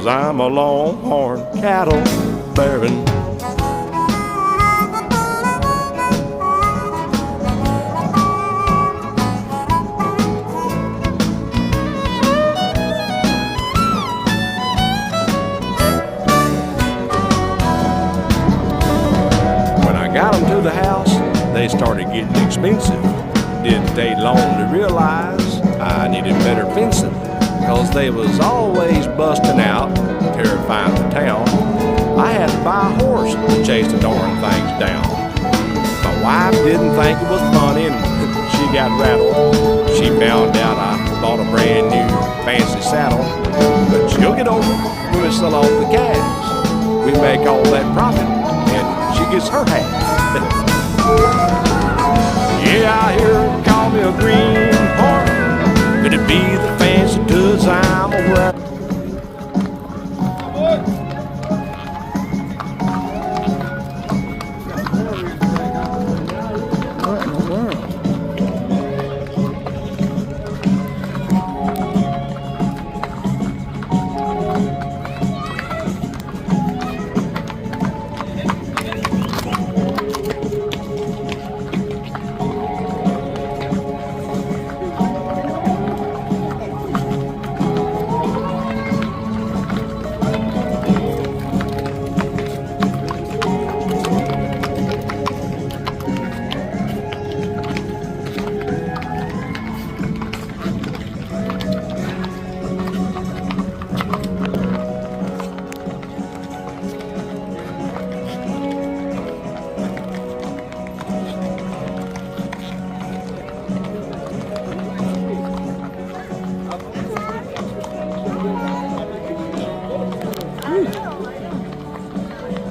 'cause I'm a longhorn cattle baron. When I got them to the house, they started getting expensive. Didn't take long to realize I needed better fencing, 'cause they was always busting out, terrifying the town. I had to buy a horse to chase the darn things down. My wife didn't think it was funny and she got rattled. She found out I bought a brand new fancy saddle. But she'll get over it when we sell off the calves. We make all that profit and she gets her half. Yeah, I hear her call me a greenhorn. Could it be the fancy goods I'm a wearing?